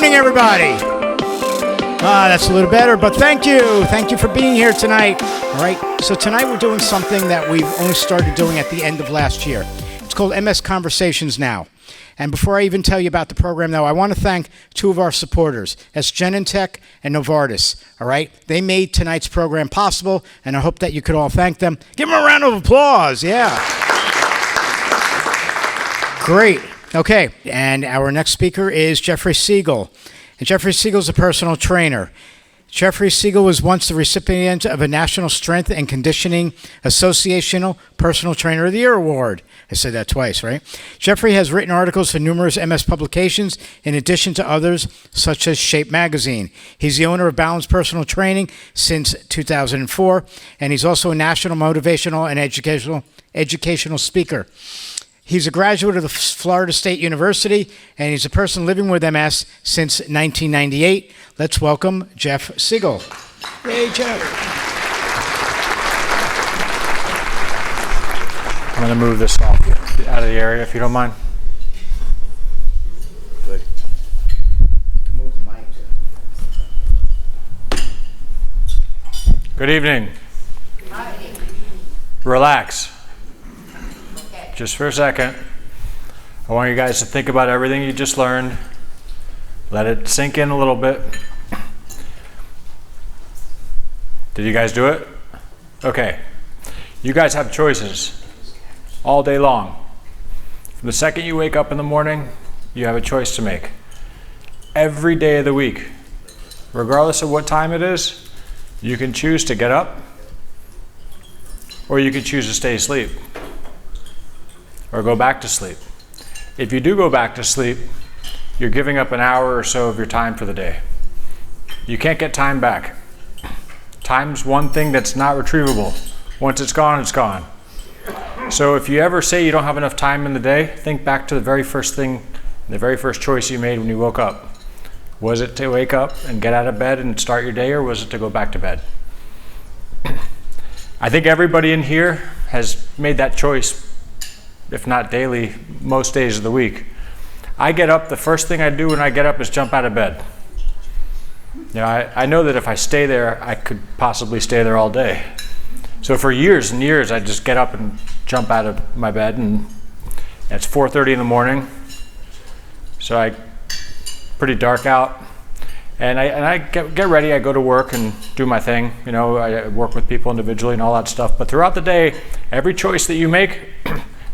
evening, everybody. That's a little better, but thank you. Thank you for being here tonight. All right, so tonight we're doing something that we've only started doing at the end of last year. It's called MS Conversations Now. And before I even tell you about the program, though, I want to thank two of our supporters. That's Genentech and Novartis, all right? They made tonight's program possible, and I hope that you could all thank them. Give them a round of applause, yeah. Great. Okay, and our next speaker is Jeffrey Segal. And Jeffrey Segal is a personal trainer. Jeffrey Segal was once the recipient of a National Strength and Conditioning Associational Personal Trainer of the Year Award. I said that twice, right? Jeffrey has written articles for numerous MS publications, in addition to others, such as Shape Magazine. He's the owner of Balance Personal Training since 2004, and he's also a national motivational and educational speaker. He's a graduate of the Florida State University, and he's a person living with MS since 1998. Let's welcome Jeff Segal. Hey, Jeff. I'm going to move this off out of the area, if you don't mind. Good. You can move the mic, too. Good evening. Hi. Relax. Just for a second. I want you guys to think about everything you just learned. Let it sink in a little bit. Did you guys do it? Okay. You guys have choices all day long. From the second you wake up in the morning, you have a choice to make. Every day of the week, regardless of what time it is, you can choose to get up, or you can choose to stay asleep, or go back to sleep. If you do go back to sleep, you're giving up an hour or so of your time for the day. You can't get time back. Time's one thing that's not retrievable. Once it's gone, it's gone. So if you ever say you don't have enough time in the day, think back to the very first thing, the very first choice you made when you woke up. Was it to wake up and get out of bed and start your day, or was it to go back to bed? I think everybody in here has made that choice, if not daily, most days of the week. I get up, the first thing I do when I get up is jump out of bed. You know, I know that if I stay there, I could possibly stay there all day. So for years and years, I just get up and jump out of my bed, and it's 4:30 in the morning. So pretty dark out. And I get ready, I go to work and do my thing. You know, I work with people individually and all that stuff. But throughout the day, every choice that you make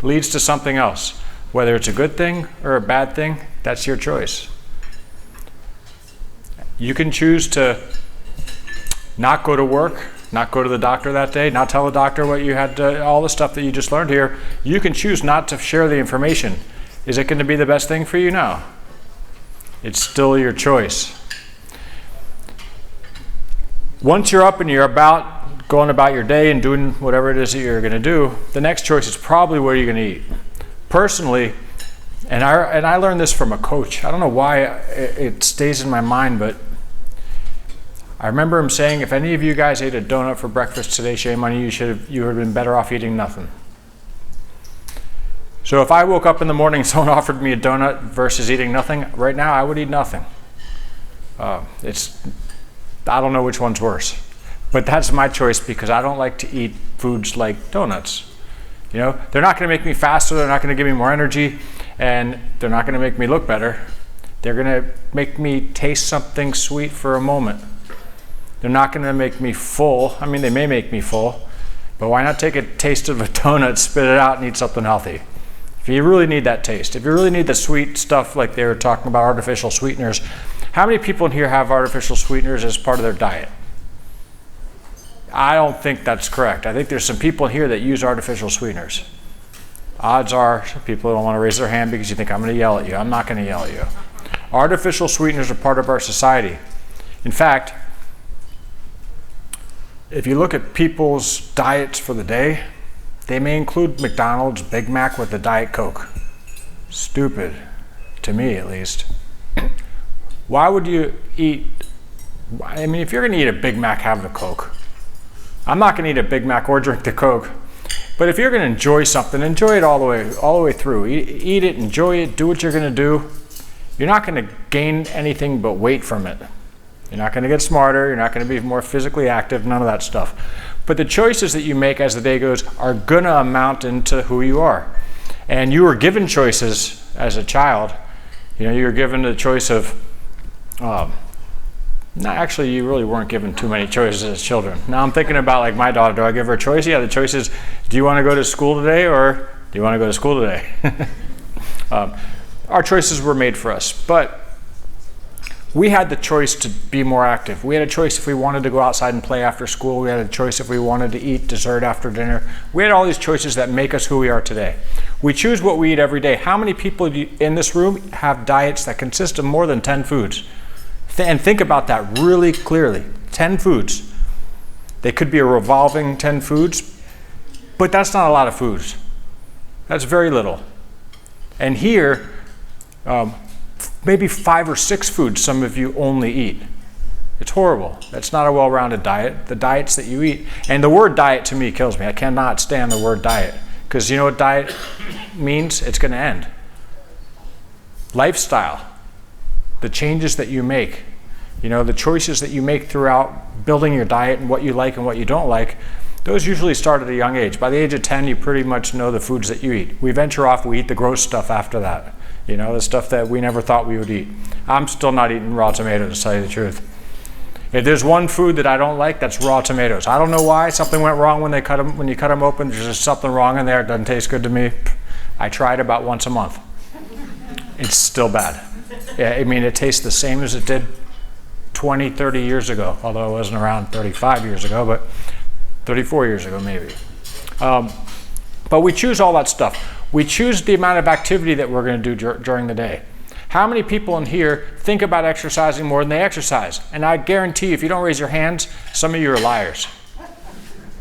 leads to something else. Whether it's a good thing or a bad thing, that's your choice. You can choose to not go to work, not go to the doctor that day, not tell the doctor what you had to, all the stuff that you just learned here. You can choose not to share the information. Is it going to be the best thing for you? No. It's still your choice. Once you're up and you're going about your day and doing whatever it is that you're going to do, the next choice is probably where you're going to eat. Personally, and I learned this from a coach. I don't know why it stays in my mind, but I remember him saying, if any of you guys ate a donut for breakfast today, shame on you, you would have been better off eating nothing. So if I woke up in the morning and someone offered me a donut versus eating nothing, right now I would eat nothing. I don't know which one's worse. But that's my choice, because I don't like to eat foods like donuts. You know, they're not going to make me faster, they're not going to give me more energy, and they're not going to make me look better. They're going to make me taste something sweet for a moment. They're not going to make me full. I mean, they may make me full, but why not take a taste of a donut, spit it out, and eat something healthy? If you really need that taste, if you really need the sweet stuff like they were talking about, artificial sweeteners, how many people in here have artificial sweeteners as part of their diet? I don't think that's correct. I think there's some people in here that use artificial sweeteners. Odds are people don't want to raise their hand because you think I'm going to yell at you. I'm not going to yell at you. Artificial sweeteners are part of our society. In fact, if you look at people's diets for the day, they may include McDonald's Big Mac with a Diet Coke. Stupid, to me at least. Why would you eat, I mean, if you're going to eat a Big Mac, have the Coke. I'm not going to eat a Big Mac or drink the Coke. But if you're going to enjoy something, enjoy it all the way through. Eat it, enjoy it, do what you're going to do. you're not going to gain anything but weight from it. You're not going to get smarter. You're not going to be more physically active, none of that stuff. But the choices that you make as the day goes are going to amount into who you are. And you were given choices as a child. You were given the choice of, no, actually, you really weren't given too many choices as children. Now I'm thinking about like my daughter. Do I give her a choice? Yeah, the choice is, do you want to go to school today or do you want to go to school today? Our choices were made for us, but we had the choice to be more active. We had a choice if we wanted to go outside and play after school. We had a choice if we wanted to eat dessert after dinner. We had all these choices that make us who we are today. We choose what we eat every day. How many people in this room have diets that consist of more than 10 foods? And think about that really clearly. 10 foods. They could be a revolving 10 foods, but that's not a lot of foods. That's very little. And here, maybe 5 or 6 foods some of you only eat. It's horrible. That's not a well-rounded diet. The diets that you eat, and the word diet to me kills me. I cannot stand the word diet, because you know what diet means? It's going to end. Lifestyle, the changes that you make, the choices that you make throughout building your diet and what you like and what you don't like, those usually start at a young age. By the age of 10, you pretty much know the foods that you eat. We venture off, we eat the gross stuff after that. The stuff that we never thought we would eat. I'm still not eating raw tomatoes, to tell you the truth. If there's one food that I don't like, that's raw tomatoes. I don't know why. Something went wrong when you cut them open. There's just something wrong in there. It doesn't taste good to me. I try it about once a month. It's still bad. Yeah, it tastes the same as it did 20, 30 years ago, although I wasn't around 35 years ago, but 34 years ago maybe. But we choose all that stuff. We choose the amount of activity that we're going to do during the day. How many people in here think about exercising more than they exercise? And I guarantee you, if you don't raise your hands, some of you are liars.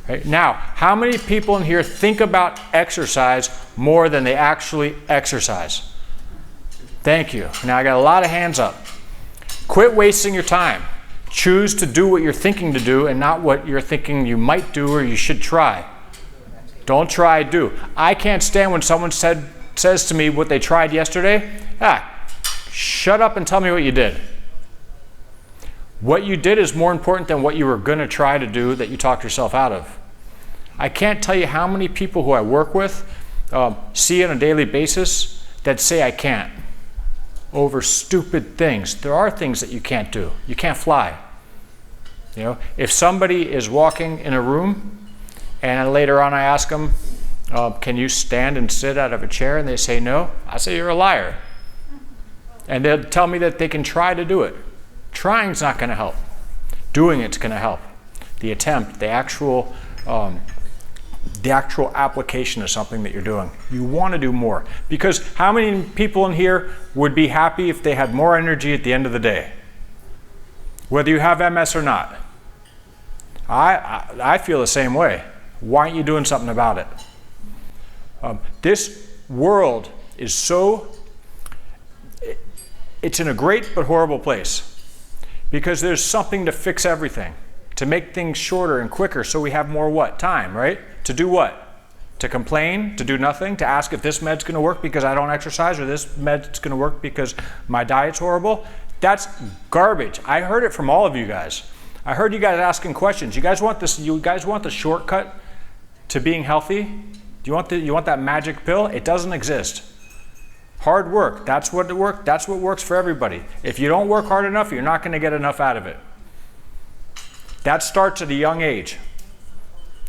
Right? Now, how many people in here think about exercise more than they actually exercise? Thank you. Now I got a lot of hands up. Quit wasting your time. Choose to do what you're thinking to do and not what you're thinking you might do or you should try. Don't try, do. I can't stand when someone says to me what they tried yesterday. Shut up and tell me what you did. What you did is more important than what you were going to try to do that you talked yourself out of. I can't tell you how many people who I work with see on a daily basis that say I can't over stupid things. There are things that you can't do. You can't fly. If somebody is walking in a room and later on I ask them, can you stand and sit out of a chair? And they say no. I say, you're a liar. And they'll tell me that they can try to do it. Trying's not going to help. Doing it's going to help. The attempt, the actual application of something that you're doing. You want to do more. Because how many people in here would be happy if they had more energy at the end of the day? Whether you have MS or not. I feel the same way. Why aren't you doing something about it? This world is it's in a great but horrible place. Because there's something to fix everything. To make things shorter and quicker so we have more what? Time, right? To do what? To complain, to do nothing, to ask if this med's going to work because I don't exercise or this med's going to work because my diet's horrible. That's garbage. I heard it from all of you guys. I heard you guys asking questions. You guys want this? You guys want the shortcut to being healthy? Do you want that magic pill? It doesn't exist. Hard work. That's what works for everybody. If you don't work hard enough, you're not going to get enough out of it. That starts at a young age.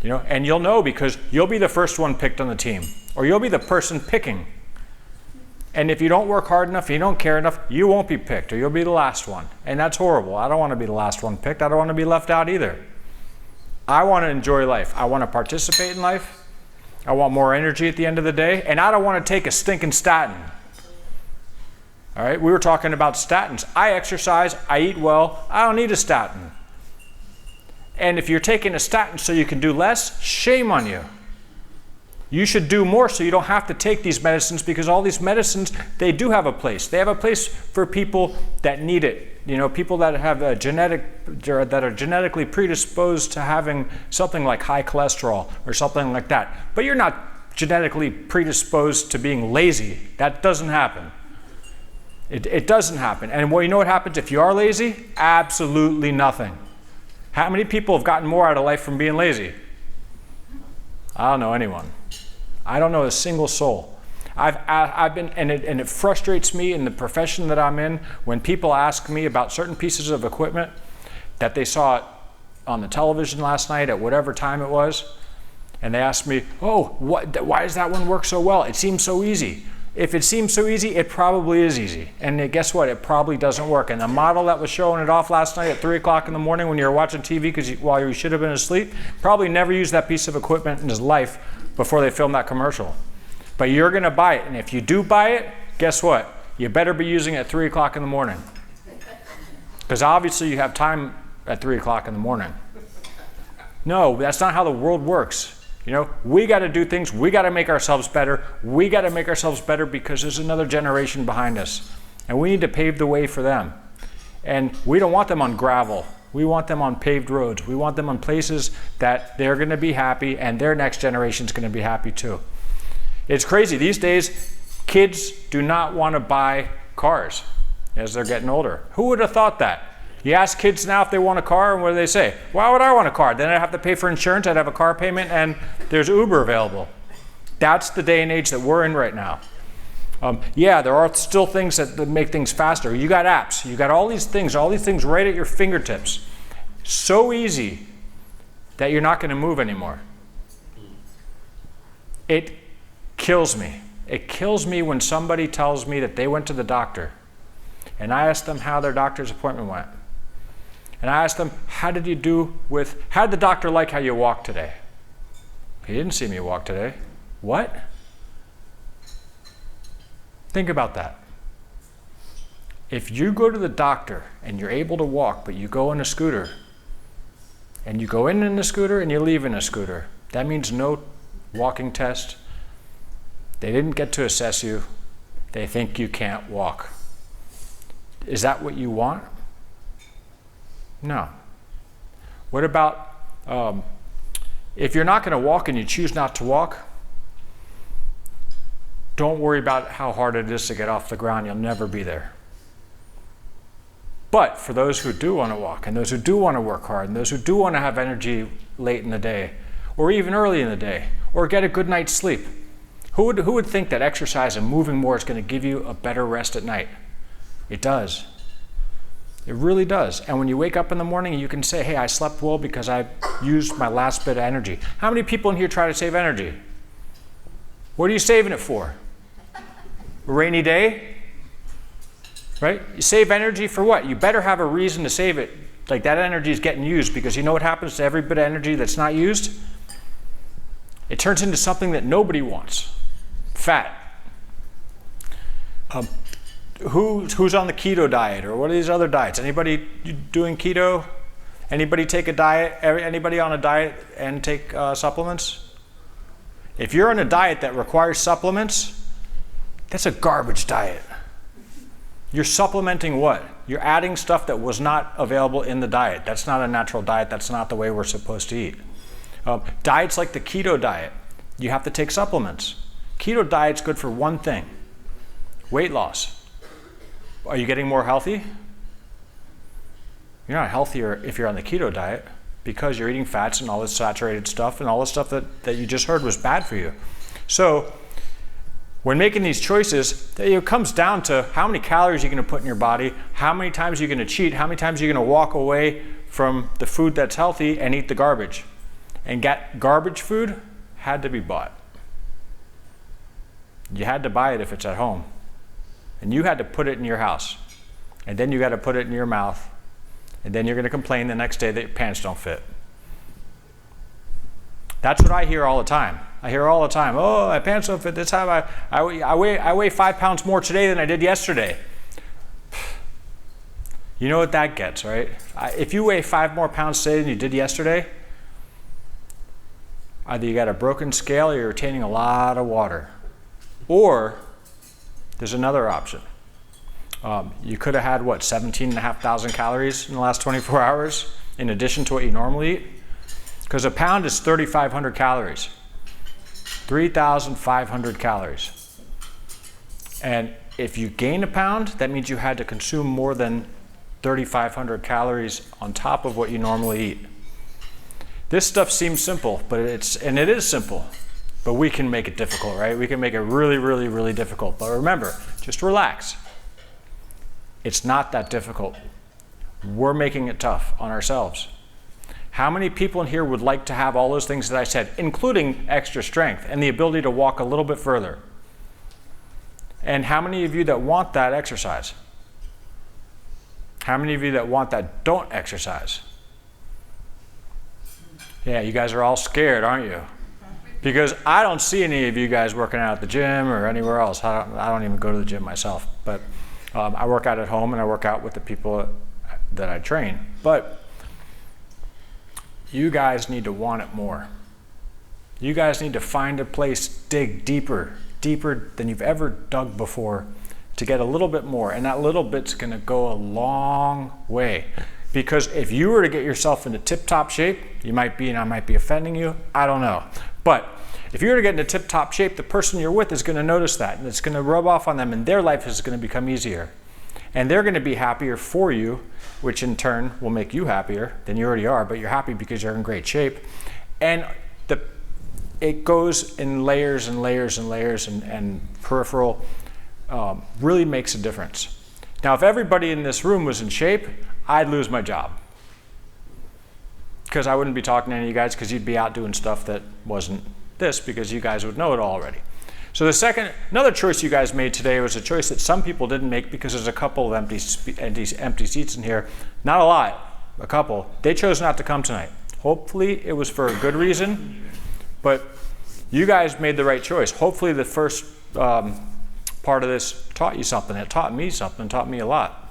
And you'll know because you'll be the first one picked on the team, or you'll be the person picking. And if you don't work hard enough, you don't care enough, you won't be picked, or you'll be the last one. And that's horrible. I don't want to be the last one picked. I don't want to be left out either. I want to enjoy life. I want to participate in life. I want more energy at the end of the day, and I don't want to take a stinking statin. All right, we were talking about statins. I exercise, I eat well, I don't need a statin. And if you're taking a statin so you can do less, shame on you. You should do more so you don't have to take these medicines, because all these medicines, they do have a place. They have a place for people that need it. People that have that are genetically predisposed to having something like high cholesterol or something like that. But you're not genetically predisposed to being lazy. That doesn't happen. It doesn't happen. And well, you know what happens if you are lazy? Absolutely nothing. How many people have gotten more out of life from being lazy? I don't know anyone. I don't know a single soul. I've been, and it frustrates me in the profession that I'm in when people ask me about certain pieces of equipment that they saw on the television last night at whatever time it was, and they ask me, oh, why does that one work so well? It seems so easy. If it seems so easy, it probably is easy. And guess what? It probably doesn't work. And the model that was showing it off last night at 3 o'clock in the morning when you were watching TV while you should have been asleep, probably never used that piece of equipment in his life before they filmed that commercial. But you're going to buy it. And if you do buy it, guess what? You better be using it at 3 o'clock in the morning. Because obviously you have time at 3 o'clock in the morning. No, that's not how the world works. You know, we got to do things. We got to make ourselves better. We got to make ourselves better because there's another generation behind us. And we need to pave the way for them. And we don't want them on gravel. We want them on paved roads. We want them on places that they're going to be happy and their next generation is going to be happy too. It's crazy. These days, kids do not want to buy cars as they're getting older. Who would have thought that? You ask kids now if they want a car, and what do they say? Why would I want a car? Then I'd have to pay for insurance, I'd have a car payment, and there's Uber available. That's the day and age that we're in right now. Yeah, there are still things that make things faster. You got apps, you got all these things right at your fingertips. So easy that you're not going to move anymore. It kills me. It kills me when somebody tells me that they went to the doctor, and I ask them how their doctor's appointment went. And I asked them, how did the doctor like how you walked today? He didn't see me walk today. What? Think about that. If you go to the doctor and you're able to walk, but you go in a scooter, and you go in a scooter and you leave in a scooter, that means no walking test. They didn't get to assess you. They think you can't walk. Is that what you want? No. What about if you're not going to walk and you choose not to walk, don't worry about how hard it is to get off the ground. You'll never be there. But for those who do want to walk and those who do want to work hard and those who do want to have energy late in the day or even early in the day or get a good night's sleep, who would think that exercise and moving more is going to give you a better rest at night? It does. It really does. And when you wake up in the morning, you can say, hey, I slept well because I used my last bit of energy. How many people in here try to save energy? What are you saving it for? A rainy day? Right? You save energy for what? You better have a reason to save it. Like that energy is getting used, because you know what happens to every bit of energy that's not used? It turns into something that nobody wants. Fat. Who's on the keto diet, or what are these other diets? Anybody doing keto? Anybody take a diet? Anybody on a diet and take supplements? If you're on a diet that requires supplements, that's a garbage diet. You're supplementing what? You're adding stuff that was not available in the diet. That's not a natural diet. That's not the way we're supposed to eat. Diets like the keto diet, you have to take supplements. Keto diet's good for one thing: weight loss. Are you getting more healthy? You're not healthier if you're on the keto diet, because you're eating fats and all this saturated stuff and all the stuff that you just heard was bad for you. So when making these choices, it comes down to how many calories you're going to put in your body, how many times you're going to cheat, how many times you're going to walk away from the food that's healthy and eat the garbage. And garbage food had to be bought. You had to buy it if it's at home. And you had to put it in your house. And then you got to put it in your mouth. And then you're going to complain the next day that your pants don't fit. That's what I hear all the time. I hear all the time, oh, my pants don't fit this time. I weigh 5 pounds more today than I did yesterday. You know what that gets, right? If you weigh 5 more pounds today than you did yesterday, either you got a broken scale or you're retaining a lot of water. Or there's another option. You could have had, 17,500 calories in the last 24 hours in addition to what you normally eat? Because a pound is 3,500 calories. 3,500 calories. And if you gain a pound, that means you had to consume more than 3,500 calories on top of what you normally eat. This stuff seems simple, but it is simple, but we can make it difficult, right? We can make it really, really, really difficult. But remember, just relax. It's not that difficult. We're making it tough on ourselves. How many people in here would like to have all those things that I said, including extra strength and the ability to walk a little bit further? And how many of you that want that exercise? How many of you that want that don't exercise? Yeah, you guys are all scared, aren't you? Because I don't see any of you guys working out at the gym or anywhere else. I don't even go to the gym myself. But I work out at home and I work out with the people that I train. But you guys need to want it more. You guys need to find a place, dig deeper than you've ever dug before to get a little bit more. And that little bit's going to go a long way. Because if you were to get yourself into tip-top shape, you might be, and I might be offending you, I don't know. But if you were to get into tip-top shape, the person you're with is going to notice that, and it's going to rub off on them, and their life is going to become easier. And they're going to be happier for you, which in turn will make you happier than you already are, but you're happy because you're in great shape. And it goes in layers and layers and layers, and peripheral really makes a difference. Now, if everybody in this room was in shape, I'd lose my job. Because I wouldn't be talking to any of you guys, because you'd be out doing stuff that wasn't this, because you guys would know it all already. So another choice you guys made today was a choice that some people didn't make, because there's a couple of empty seats in here. Not a lot, a couple. They chose not to come tonight. Hopefully it was for a good reason, but you guys made the right choice. Hopefully the first part of this taught you something. It taught me something, taught me a lot.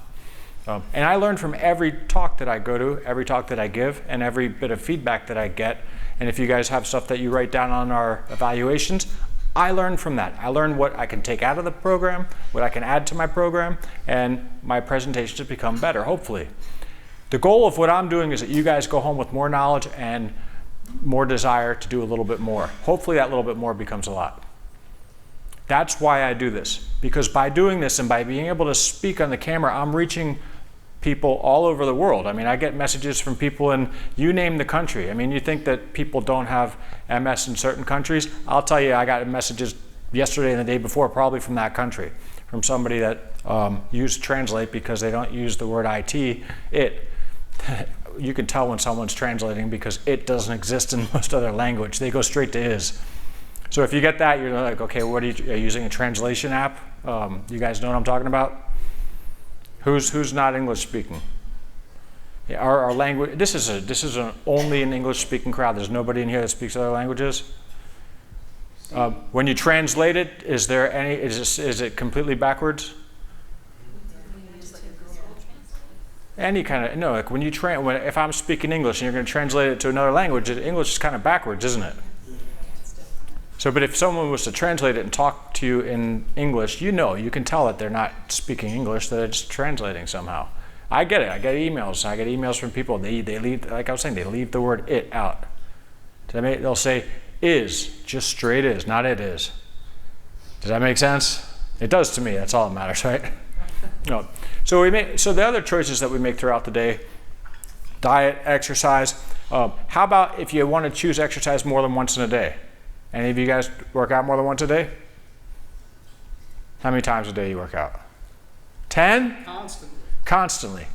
And I learned from every talk that I go to, every talk that I give, and every bit of feedback that I get. And if you guys have stuff that you write down on our evaluations, I learned from that. I learned what I can take out of the program, what I can add to my program, and my presentations have become better, hopefully. The goal of what I'm doing is that you guys go home with more knowledge and more desire to do a little bit more. Hopefully that little bit more becomes a lot. That's why I do this, because by doing this and by being able to speak on the camera, I'm reaching people all over the world. I mean, I get messages from people in, you name the country. I mean, you think that people don't have MS in certain countries? I'll tell you, I got messages yesterday and the day before, probably from that country, from somebody that used Translate because they don't use the word it. You can tell when someone's translating because it doesn't exist in most other language. They go straight to is. So if you get that, you're like, okay, what are you using a translation app? You guys know what I'm talking about? Who's not English speaking? Yeah, our language. This is only an English speaking crowd. There's nobody in here that speaks other languages. When you translate it, is it completely backwards? Any kind of no. Like when you if I'm speaking English and you're going to translate it to another language, English is kind of backwards, isn't it? So, but if someone was to translate it and talk to you in English, you can tell that they're not speaking English, that it's translating somehow. I get it. I get emails from people. They leave, like I was saying, they leave the word it out. They'll say is, just straight is, not it is. Does that make sense? It does to me. That's all that matters, right? No. So the other choices that we make throughout the day: diet, exercise. How about if you want to choose exercise more than once in a day? Any of you guys work out more than once a day? How many times a day you work out? 10? Constantly.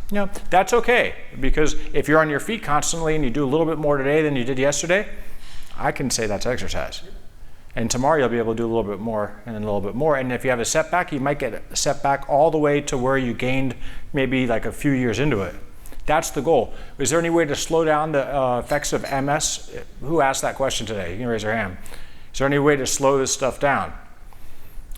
That's okay, because if you're on your feet constantly and you do a little bit more today than you did yesterday, I can say that's exercise. And tomorrow you'll be able to do a little bit more and then a little bit more. And if you have a setback, you might get a setback all the way to where you gained maybe like a few years into it. That's the goal. Is there any way to slow down the effects of MS? Who asked that question today? You can raise your hand. Is there any way to slow this stuff down?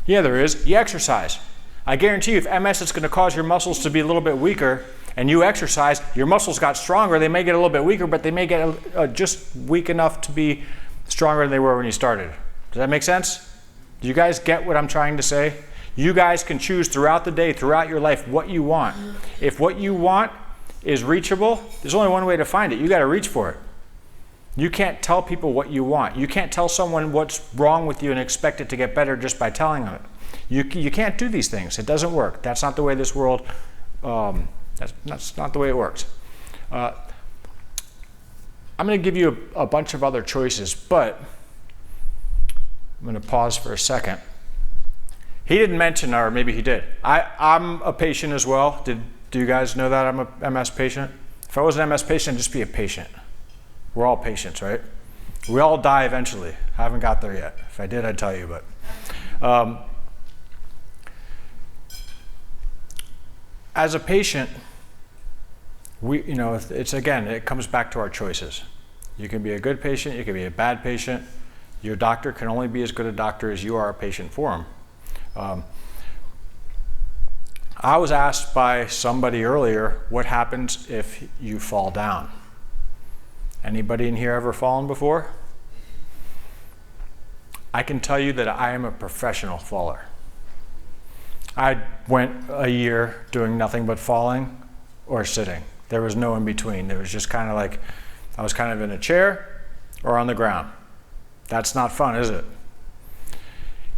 Yeah, there is. You exercise. I guarantee you, if MS is going to cause your muscles to be a little bit weaker, and you exercise, your muscles got stronger. They may get a little bit weaker, but they may get just weak enough to be stronger than they were when you started. Does that make sense? Do you guys get what I'm trying to say? You guys can choose throughout the day, throughout your life, what you want. If what you want is reachable, there's only one way to find it. You got to reach for it. You can't tell people what you want. You can't tell someone what's wrong with you and expect it to get better just by telling them it. You can't do these things. It doesn't work. That's not the way this world, that's not the way it works. I'm going to give you a bunch of other choices, but I'm going to pause for a second. He didn't mention, or maybe he did. I'm a patient as well. Do you guys know that I'm a MS patient? If I was an MS patient, I'd just be a patient. We're all patients, right? We all die eventually. I haven't got there yet. If I did, I'd tell you, but. As a patient, it comes back to our choices. You can be a good patient, you can be a bad patient. Your doctor can only be as good a doctor as you are a patient for him. I was asked by somebody earlier, what happens if you fall down? Anybody in here ever fallen before? I can tell you that I am a professional faller. I went a year doing nothing but falling or sitting. There was no in between. There was just kind of like, I was kind of in a chair or on the ground. That's not fun, is it?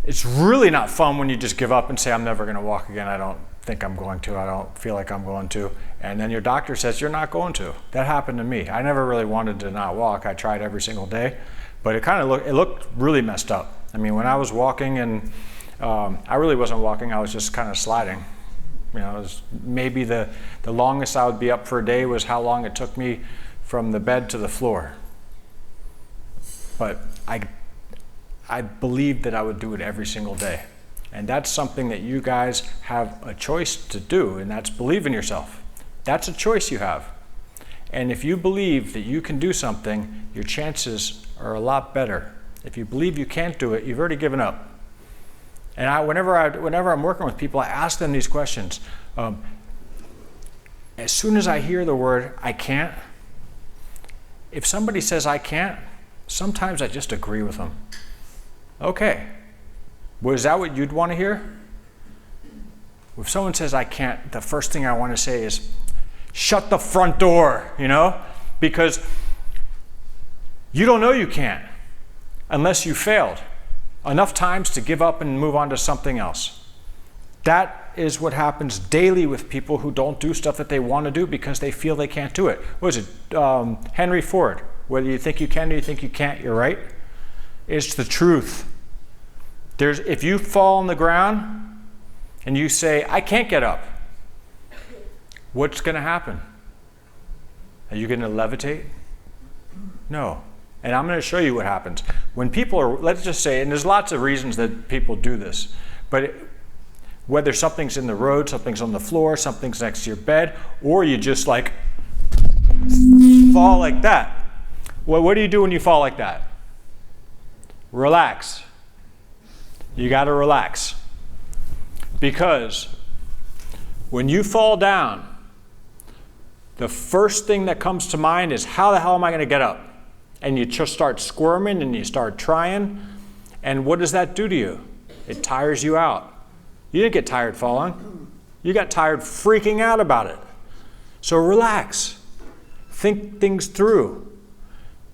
It's really not fun when you just give up and say, I'm never going to walk again. I don't think I'm going to. I don't feel like I'm going to. And then your doctor says, you're not going to. That happened to me. I never really wanted to not walk. I tried every single day, but it looked really messed up. I mean, when I was walking and I really wasn't walking, I was just kind of sliding. It was maybe the longest I would be up for a day was how long it took me from the bed to the floor. But I believed that I would do it every single day. And that's something that you guys have a choice to do, and that's believe in yourself. That's a choice you have. And if you believe that you can do something, your chances are a lot better. If you believe you can't do it, you've already given up. And whenever I'm working with people, I ask them these questions. As soon as I hear the word, I can't, if somebody says I can't, sometimes I just agree with them. Okay. Well, is that what you'd want to hear? If someone says I can't, the first thing I want to say is, shut the front door, because you don't know you can't unless you failed enough times to give up and move on to something else. That is what happens daily with people who don't do stuff that they want to do because they feel they can't do it. What is it? Henry Ford, whether you think you can or you think you can't, you're right. It's the truth. If you fall on the ground and you say, I can't get up, what's going to happen? Are you going to levitate? No. And I'm going to show you what happens. When people are, let's just say, and there's lots of reasons that people do this, but whether something's in the road, something's on the floor, something's next to your bed, or you just like fall like that. Well, what do you do when you fall like that? Relax. You got to relax. Because when you fall down, the first thing that comes to mind is, how the hell am I going to get up? And you just start squirming and you start trying. And what does that do to you? It tires you out. You didn't get tired falling. You got tired freaking out about it. So relax. Think things through.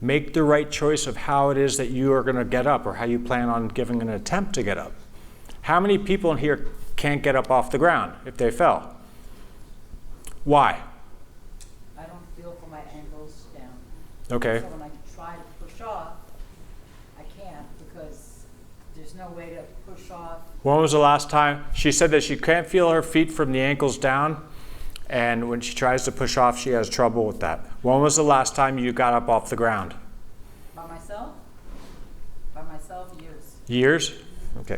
Make the right choice of how it is that you are going to get up or how you plan on giving an attempt to get up. How many people in here can't get up off the ground if they fell? Why? I don't feel for my ankles down. Okay. So when I try to push off, I can't because there's no way to push off. When was the last time? She said that she can't feel her feet from the ankles down, and when she tries to push off, she has trouble with that. When was the last time you got up off the ground? By myself? By myself, years. Years? Okay.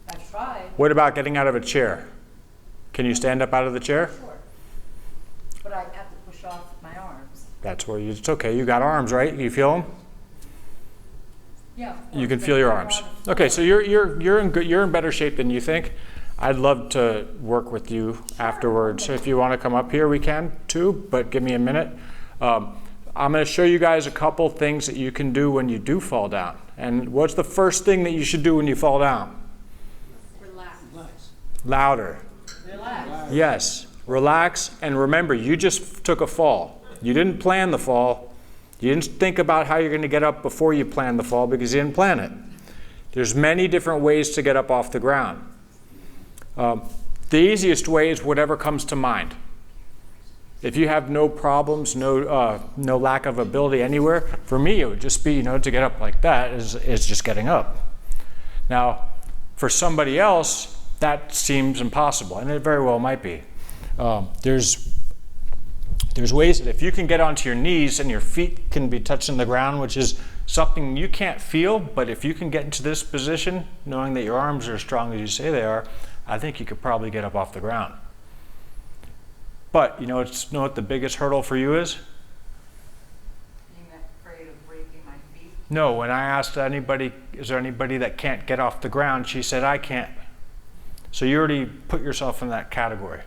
I've tried. What about getting out of a chair? Can you stand up out of the chair? Sure. But I have to push off with my arms. That's where it's okay. You got arms, right? You feel them? Yeah. You can feel your arms. Okay, so you're in better shape than you think. I'd love to work with you afterwards. So if you want to come up here, we can too, but give me a minute. I'm going to show you guys a couple things that you can do when you do fall down. And what's the first thing that you should do when you fall down? Relax. Louder. Relax. Yes, relax, and remember, you just took a fall. You didn't plan the fall. You didn't think about how you're going to get up before you planned the fall because you didn't plan it. There's many different ways to get up off the ground. The easiest way is whatever comes to mind. If you have no problems, no lack of ability anywhere, for me it would just be, to get up like that is just getting up. Now, for somebody else, that seems impossible, and it very well might be. There's ways that if you can get onto your knees and your feet can be touching the ground, which is something you can't feel, but if you can get into this position, knowing that your arms are as strong as you say they are, I think you could probably get up off the ground. But you know what the biggest hurdle for you is? Being afraid of breaking my feet. No, when I asked anybody, is there anybody that can't get off the ground, she said, I can't. So you already put yourself in that category.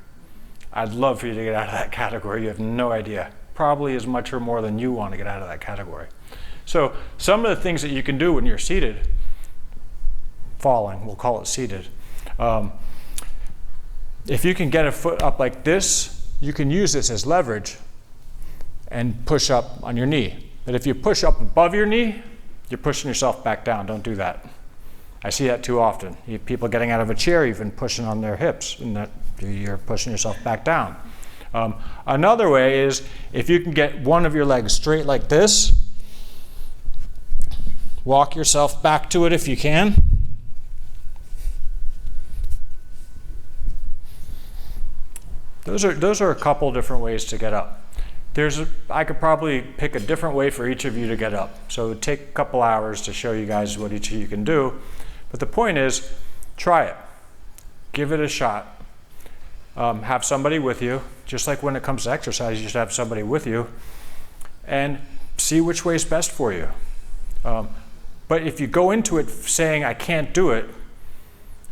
I'd love for you to get out of that category. You have no idea. Probably as much or more than you want to get out of that category. So some of the things that you can do when you're seated, falling, we'll call it seated. If you can get a foot up like this, you can use this as leverage and push up on your knee. But if you push up above your knee, you're pushing yourself back down. Don't do that. I see that too often. You have people getting out of a chair even pushing on their hips, and that you're pushing yourself back down. Another way is if you can get one of your legs straight like this, walk yourself back to it if you can. Those are a couple different ways to get up. I could probably pick a different way for each of you to get up. So it would take a couple hours to show you guys what each of you can do. But the point is, try it. Give it a shot. Have somebody with you. Just like when it comes to exercise, you should have somebody with you. And see which way is best for you. But if you go into it saying, I can't do it,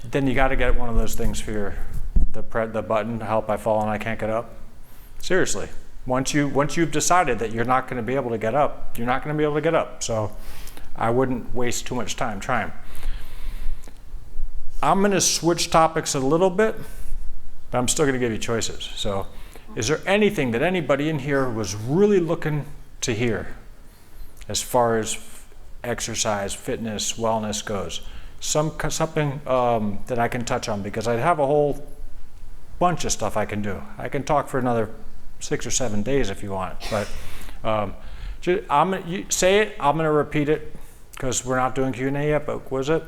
then you got to get one of those things for the button, help I fall and I can't get up. Seriously. Once you've decided that you're not going to be able to get up, you're not going to be able to get up. So I wouldn't waste too much time trying. I'm going to switch topics a little bit, but I'm still going to give you choices. So is there anything that anybody in here was really looking to hear as far as exercise, fitness, wellness goes? Something that I can touch on, because I have a whole bunch of stuff I can do. I can talk for another 6 or 7 days if you want, but you say it, I'm going to repeat it because we're not doing Q&A yet, but what was it?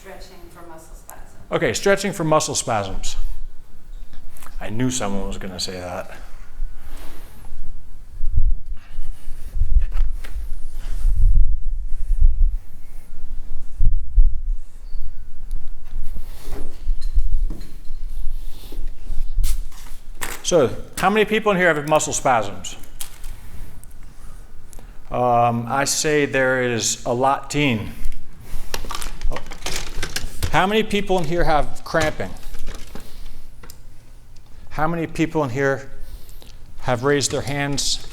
Stretching for muscle spasms. Okay, stretching for muscle spasms. I knew someone was going to say that. So, how many people in here have muscle spasms? I say there is a lot-teen. How many people in here have cramping? How many people in here have raised their hands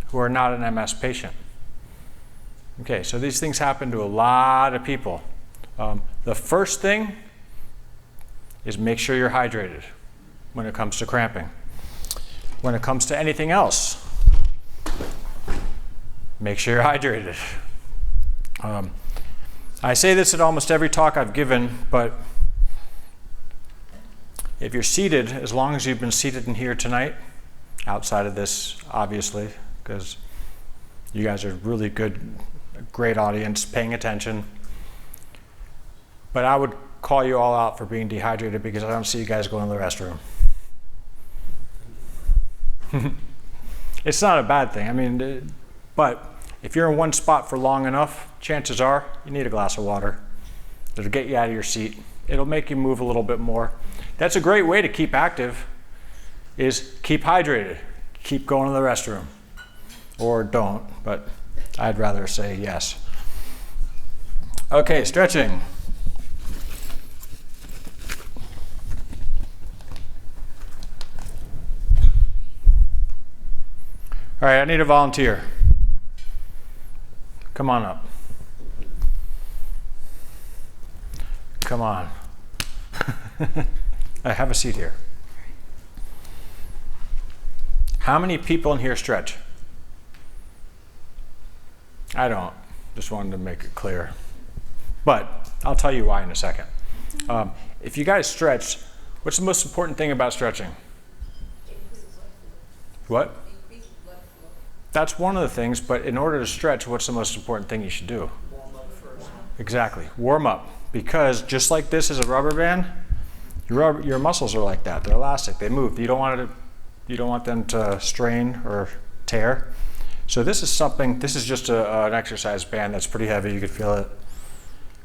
who are not an MS patient? Okay, so these things happen to a lot of people. The first thing is make sure you're hydrated when it comes to cramping. When it comes to anything else, make sure you're hydrated. I say this at almost every talk I've given, but if you're seated, as long as you've been seated in here tonight, outside of this, obviously, because you guys are really good, great audience, paying attention. But I would call you all out for being dehydrated because I don't see you guys going to the restroom. It's not a bad thing. I mean, but if you're in one spot for long enough, chances are you need a glass of water. It'll get you out of your seat. It'll make you move a little bit more. That's a great way to keep active, is keep hydrated. Keep going to the restroom. Or don't, but I'd rather say yes. Okay, stretching. All right, I need a volunteer. Come on up. Come on. I have a seat here. How many people in here stretch? I don't. Just wanted to make it clear. But I'll tell you why in a second. If you guys stretch, what's the most important thing about stretching? What? That's one of the things, but in order to stretch, what's the most important thing you should do? Warm up first. Exactly, warm up. Because just like this is a rubber band, your muscles are like that. They're elastic, they move. You don't want them to strain or tear. So this is just an exercise band that's pretty heavy. You could feel it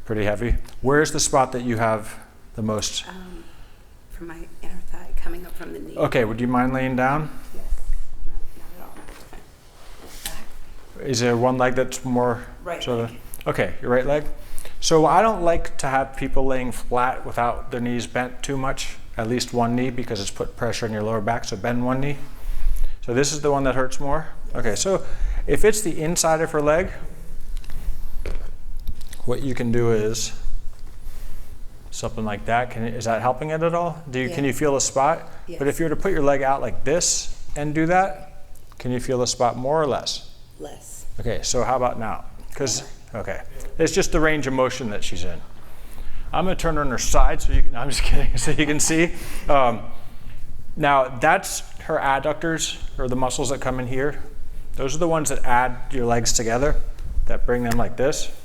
pretty heavy. Where's the spot that you have the most? From my inner thigh, coming up from the knee. Okay, would you mind laying down? Yes. No, not at all. Back. Is there one leg that's more Right sort of? leg. Okay, your right leg. So I don't like to have people laying flat without their knees bent too much, at least one knee, because it's put pressure on your lower back, so bend one knee. So this is the one that hurts more? Okay, so if it's the inside of her leg, what you can do is something like that. Is that helping it at all? Can you feel the spot? Yes. But if you were to put your leg out like this and do that, can you feel the spot more or less? Less. Okay, so how about now? Okay, it's just the range of motion that she's in. I'm gonna turn her on her side so I'm just kidding, so you can see. Now that's her adductors, or the muscles that come in here. Those are the ones that add your legs together, that bring them like this.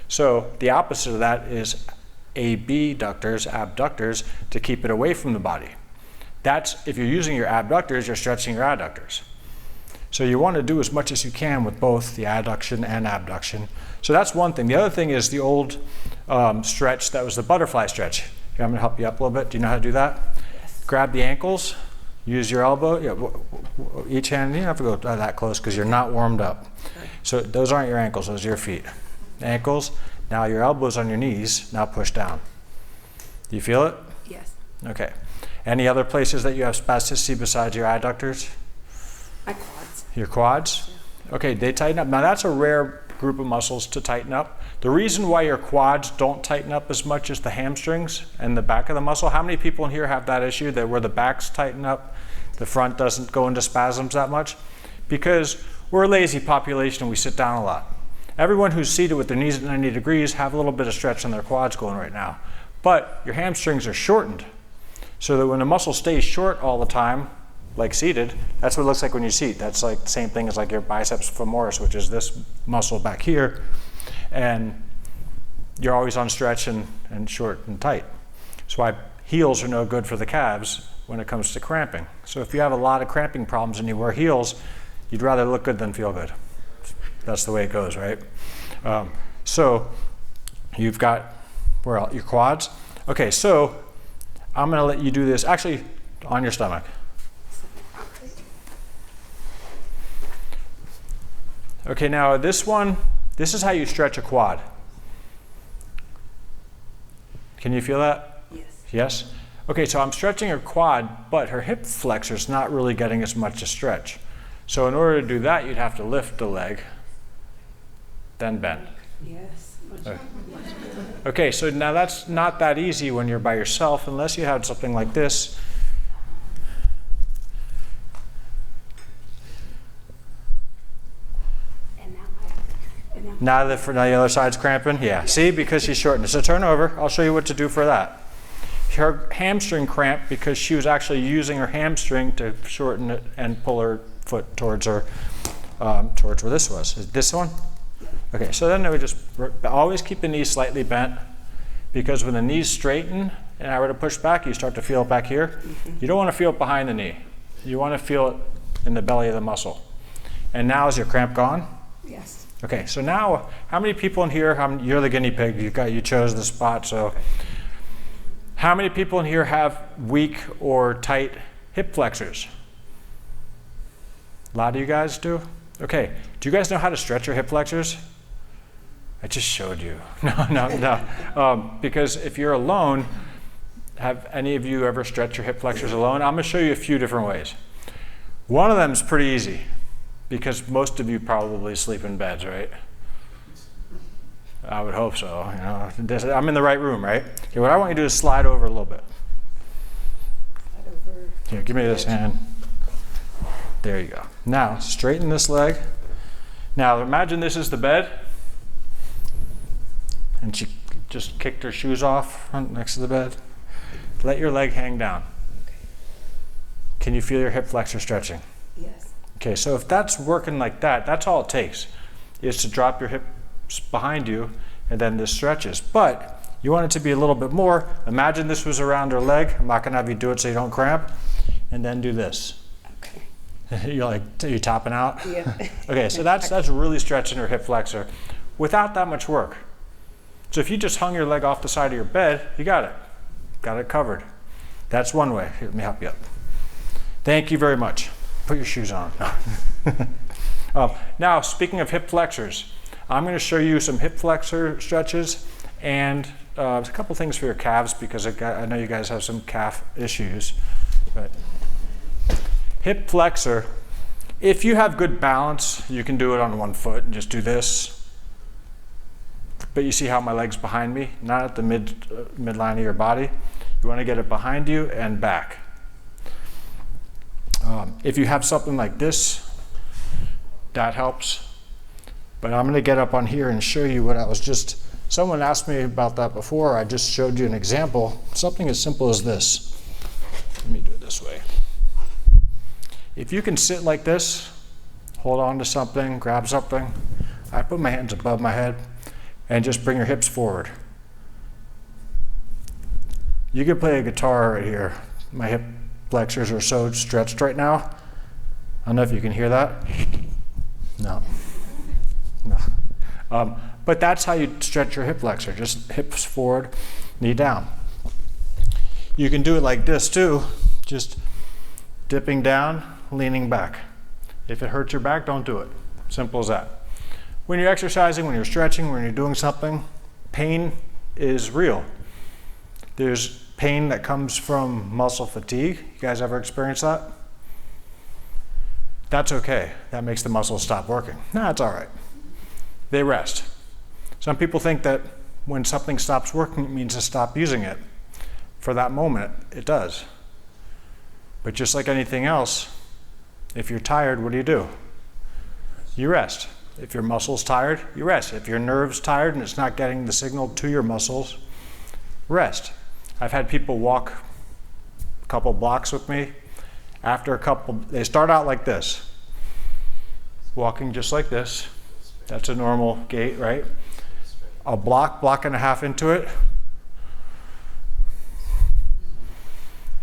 So the opposite of that is abductors, to keep it away from the body. That's, if you're using your abductors, you're stretching your adductors. So you want to do as much as you can with both the adduction and abduction. So that's one thing. The other thing is the old stretch that was the butterfly stretch. Here, I'm going to help you up a little bit. Do you know how to do that? Yes. Grab the ankles, use your elbow. Yeah, each hand, you don't have to go that close because you're not warmed up. Okay. So those aren't your ankles, those are your feet. Ankles, now your elbows on your knees, now push down. Do you feel it? Yes. Okay. Any other places that you have spasticity besides your adductors? My quads. Your quads? Okay, they tighten up. Now that's a rare group of muscles to tighten up. The reason why your quads don't tighten up as much as the hamstrings and the back of the muscle, how many people in here have that issue, that where the backs tighten up, the front doesn't go into spasms that much? Because we're a lazy population and we sit down a lot. Everyone who's seated with their knees at 90 degrees have a little bit of stretch in their quads going right now. But your hamstrings are shortened, so that when the muscle stays short all the time, like seated, that's what it looks like when you seat. That's like the same thing as like your biceps femoris, which is this muscle back here. And you're always on stretch and short and tight. That's why heels are no good for the calves when it comes to cramping. So if you have a lot of cramping problems and you wear heels, you'd rather look good than feel good. That's the way it goes, right? So you've got, where else? Your quads. Okay, so I'm gonna let you do this, actually on your stomach. Okay, now this one, this is how you stretch a quad. Can you feel that? Yes. Yes? Okay, so I'm stretching her quad, but her hip flexor's not really getting as much a stretch. So in order to do that, you'd have to lift the leg, then bend. Yes. Okay, so now that's not that easy when you're by yourself, unless you have something like this. Now the other side's cramping? Yeah. See, because she's shortened. So turn over. I'll show you what to do for that. Her hamstring cramped because she was actually using her hamstring to shorten it and pull her foot towards her, towards where this was. Is this one? Okay, so then we just always keep the knees slightly bent, because when the knees straighten and I were to push back, you start to feel it back here. You don't want to feel it behind the knee. You want to feel it in the belly of the muscle. And now is your cramp gone? Yes. Okay, so now, how many people in here, you're the guinea pig, you chose the spot, so. How many people in here have weak or tight hip flexors? A lot of you guys do? Okay, do you guys know how to stretch your hip flexors? I just showed you. No. Because if you're alone, have any of you ever stretched your hip flexors alone? I'm gonna show you a few different ways. One of them is pretty easy, because most of you probably sleep in beds, right? I would hope so. You know, I'm in the right room, right? Okay, what I want you to do is slide over a little bit. Slide over. Here, give me this hand. There you go. Now, straighten this leg. Now, imagine this is the bed. And just kicked her shoes off next to the bed. Let your leg hang down. Can you feel your hip flexor stretching? Yes. Okay, so if that's working like that, that's all it takes, is to drop your hips behind you and then this stretches. But you want it to be a little bit more. Imagine this was around her leg. I'm not gonna have you do it so you don't cramp. And then do this. Okay. You're like, you tapping out? Yeah. Okay, so that's really stretching her hip flexor without that much work. So if you just hung your leg off the side of your bed, you got it. Got it covered. That's one way. Here, let me help you up. Thank you very much. Put your shoes on. Now, speaking of hip flexors, I'm going to show you some hip flexor stretches and a couple things for your calves, because I know you guys have some calf issues. But hip flexor, if you have good balance, you can do it on one foot and just do this. But you see how my leg's behind me, not at the midline of your body. You want to get it behind you and back. If you have something like this, that helps. But I'm going to get up on here and show you what I was just, someone asked me about that before. I just showed you an example, something as simple as this. Let me do it this way. If you can sit like this, hold on to something, grab something. I put my hands above my head and just bring your hips forward. You could play a guitar right here. My hip flexors are so stretched right now. I don't know if you can hear that. No. But that's how you stretch your hip flexor, just hips forward, knee down. You can do it like this too, just dipping down, leaning back. If it hurts your back, don't do it. Simple as that. When you're exercising, when you're stretching, when you're doing something, pain is real. There's pain that comes from muscle fatigue. You guys ever experience that? That's okay. That makes the muscles stop working. No, it's all right. They rest. Some people think that when something stops working, it means to stop using it. For that moment, it does. But just like anything else, if you're tired, what do? You rest. If your muscle's tired, you rest. If your nerve's tired and it's not getting the signal to your muscles, rest. I've had people walk a couple blocks with me. After a couple, they start out like this, walking just like this. That's a normal gait, right? A block and a half into it,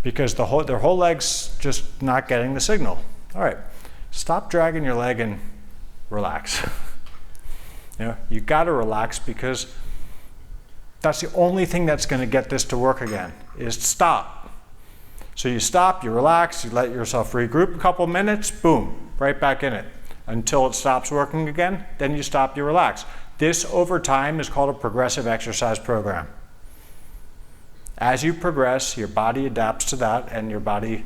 because their whole leg's just not getting the signal. All right, stop dragging your leg and relax. You got to relax, because that's the only thing that's going to get this to work again, is stop. So you stop, you relax, you let yourself regroup a couple minutes, boom, right back in it. Until it stops working again, then you stop, you relax. This over time is called a progressive exercise program. As you progress, your body adapts to that and your body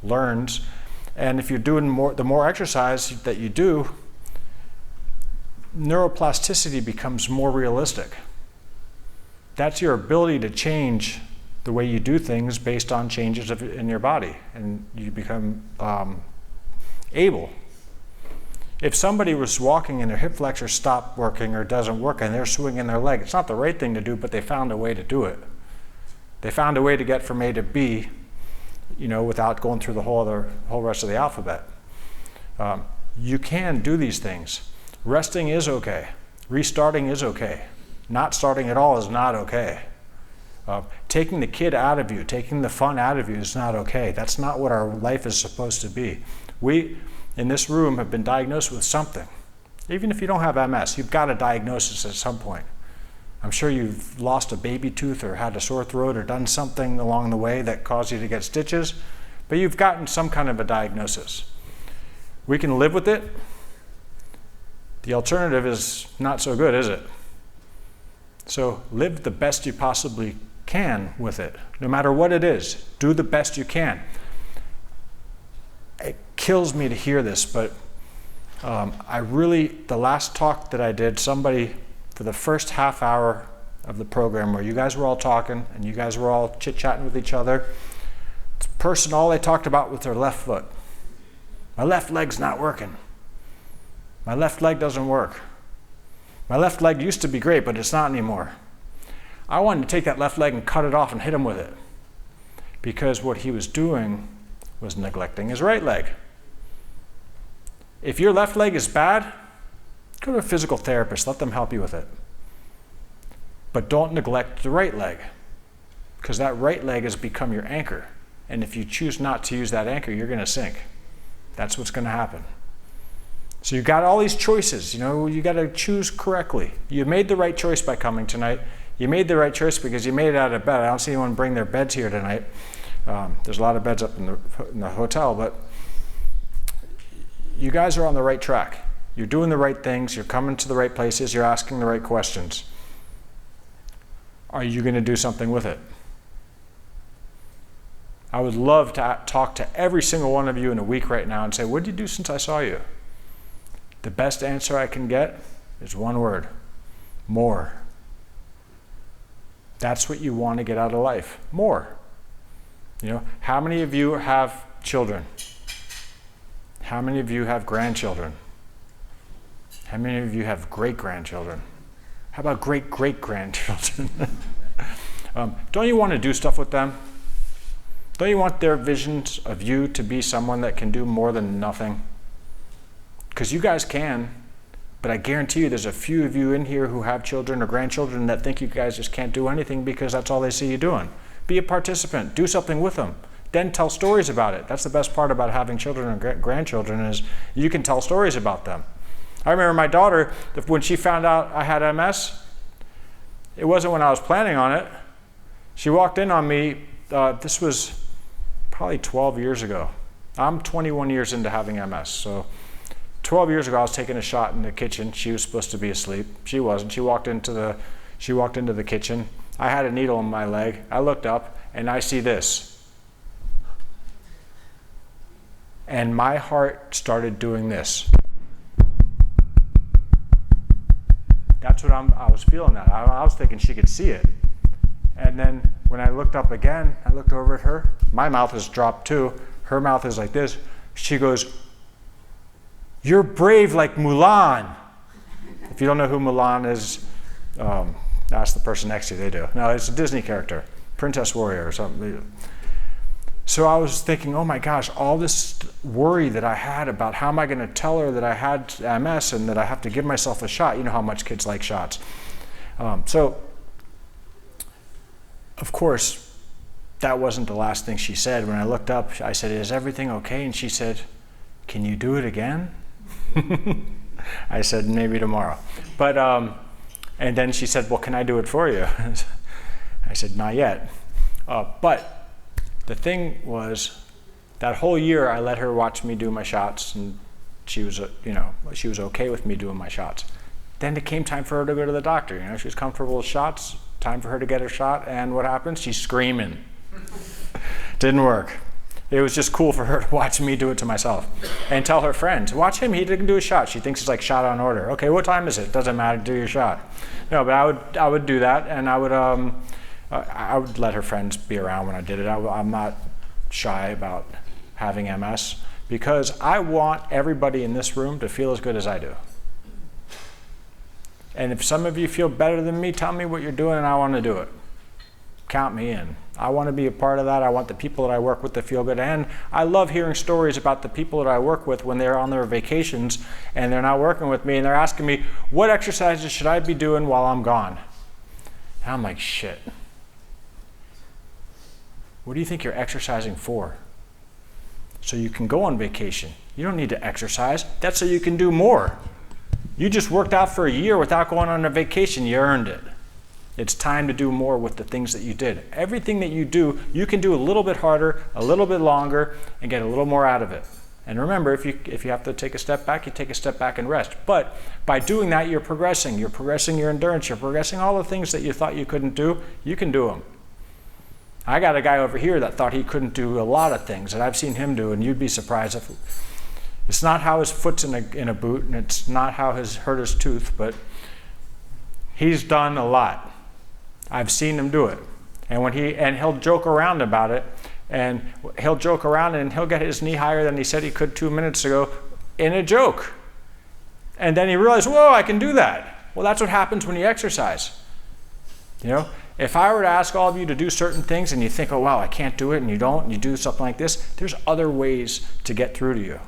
learns. And if you're doing the more exercise that you do, neuroplasticity becomes more realistic. That's your ability to change the way you do things based on changes in your body, and you become able. If somebody was walking and their hip flexor stopped working or doesn't work and they're swinging their leg, it's not the right thing to do, but they found a way to do it. They found a way to get from A to B, without going through the whole rest of the alphabet. You can do these things. Resting is okay. Restarting is okay. Not starting at all is not okay. Taking the kid out of you, taking the fun out of you is not okay. That's not what our life is supposed to be. We, in this room, have been diagnosed with something. Even if you don't have MS, you've got a diagnosis at some point. I'm sure you've lost a baby tooth or had a sore throat or done something along the way that caused you to get stitches, but you've gotten some kind of a diagnosis. We can live with it. The alternative is not so good, is it? So live the best you possibly can with it, no matter what it is. Do the best you can. It kills me to hear this, but the last talk that I did, somebody, for the first half hour of the program where you guys were all talking and you guys were all chit-chatting with each other, this person, all they talked about was their left foot. My left leg's not working. My left leg doesn't work. My left leg used to be great, but it's not anymore. I wanted to take that left leg and cut it off and hit him with it, because what he was doing was neglecting his right leg. If your left leg is bad, go to a physical therapist, let them help you with it. But don't neglect the right leg, because that right leg has become your anchor. And if you choose not to use that anchor, you're going to sink. That's what's going to happen. So you got all these choices, you got to choose correctly. You made the right choice by coming tonight. You made the right choice because you made it out of bed. I don't see anyone bring their beds here tonight. There's a lot of beds up in the hotel, but you guys are on the right track. You're doing the right things. You're coming to the right places. You're asking the right questions. Are you going to do something with it? I would love to talk to every single one of you in a week right now and say, what did you do since I saw you? The best answer I can get is one word: more. That's what you want to get out of life, more. How many of you have children? How many of you have grandchildren? How many of you have great-grandchildren? How about great-great-grandchildren? Don't you want to do stuff with them? Don't you want their visions of you to be someone that can do more than nothing? Because you guys can, but I guarantee you there's a few of you in here who have children or grandchildren that think you guys just can't do anything because that's all they see you doing. Be a participant. Do something with them. Then tell stories about it. That's the best part about having children and grandchildren, is you can tell stories about them. I remember my daughter, when she found out I had MS, it wasn't when I was planning on it. She walked in on me, this was probably 12 years ago. I'm 21 years into having MS, so 12 years ago I was taking a shot in the kitchen. She was supposed to be asleep. She wasn't. She walked into the kitchen. I had a needle in my leg. I looked up and I see this. And my heart started doing this. That's what I was feeling that. I was thinking she could see it. And then when I looked up again, I looked over at her. My mouth is dropped too. Her mouth is like this. She goes, "You're brave like Mulan." If you don't know who Mulan is, ask the person next to you, they do. No, it's a Disney character, Princess Warrior or something. So I was thinking, oh my gosh, all this worry that I had about how am I going to tell her that I had MS and that I have to give myself a shot. You know how much kids like shots. So, of course, that wasn't the last thing she said. When I looked up, I said, "Is everything okay?" And she said, "Can you do it again?" I said, "Maybe tomorrow." But, and then she said, "Well, can I do it for you?" I said, "Not yet." But the thing was, that whole year I let her watch me do my shots, and she was, she was okay with me doing my shots. Then it came time for her to go to the doctor. She was comfortable with shots. Time for her to get her shot, and what happens? She's screaming. Didn't work. It was just cool for her to watch me do it to myself and tell her friends, "Watch him, he didn't do a shot." She thinks it's like shot on order. Okay, what time is it? Doesn't matter, do your shot. No, but I would do that, and I would let her friends be around when I did it. I'm not shy about having MS because I want everybody in this room to feel as good as I do. And if some of you feel better than me, tell me what you're doing and I want to do it. Count me in. I want to be a part of that. I want the people that I work with to feel good. And I love hearing stories about the people that I work with when they're on their vacations and they're not working with me and they're asking me, what exercises should I be doing while I'm gone? And I'm like, shit. What do you think you're exercising for? So you can go on vacation. You don't need to exercise. That's so you can do more. You just worked out for a year without going on a vacation. You earned it. It's time to do more with the things that you did. Everything that you do, you can do a little bit harder, a little bit longer, and get a little more out of it. And remember, if you have to take a step back, you take a step back and rest. But by doing that, you're progressing. You're progressing your endurance. You're progressing all the things that you thought you couldn't do. You can do them. I got a guy over here that thought he couldn't do a lot of things that I've seen him do, and you'd be surprised if it's not how his foot's in a boot, and it's not how he's hurt his tooth, but he's done a lot. I've seen him do it. And he'll joke around about it, and he'll joke around and he'll get his knee higher than he said he could 2 minutes ago in a joke. And then he realized, whoa, I can do that. Well, that's what happens when you exercise. You know, if I were to ask all of you to do certain things and you think, oh, wow, I can't do it, and you don't, and you do something like this, there's other ways to get through to you.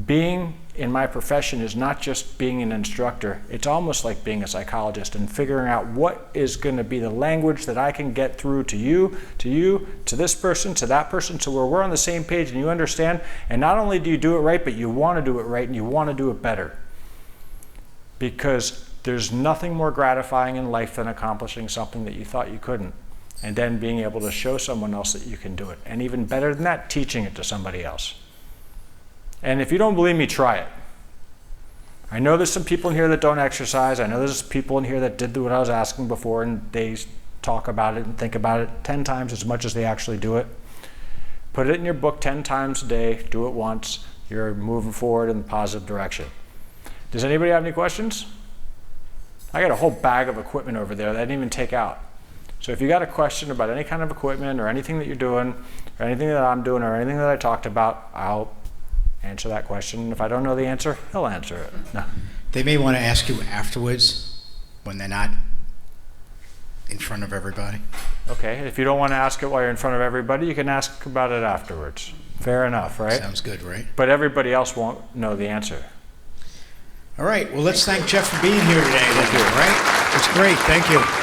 Being in my profession is not just being an instructor. It's almost like being a psychologist and figuring out what is going to be the language that I can get through to you, to this person, to that person, so where we're on the same page and you understand. And not only do you do it right, but you want to do it right and you want to do it better. Because there's nothing more gratifying in life than accomplishing something that you thought you couldn't, and then being able to show someone else that you can do it. And even better than that, teaching it to somebody else. And if you don't believe me, try it. I know there's some people in here that don't exercise. I know there's people in here that did what I was asking before, and they talk about it and think about it 10 times as much as they actually do it. Put it in your book 10 times a day. Do it once. You're moving forward in the positive direction. Does anybody have any questions? I got a whole bag of equipment over there that I didn't even take out. So if you got a question about any kind of equipment or anything that you're doing, or anything that I'm doing, or anything that I talked about, I'll answer that question. If I don't know the answer, he'll answer it. No. They may want to ask you afterwards when they're not in front of everybody. Okay, if you don't want to ask it while you're in front of everybody, you can ask about it afterwards. Fair enough, right? Sounds good, right? But everybody else won't know the answer. All right, well, let's thank Jeff for being here today. Thank you. All right? It's great. Thank you.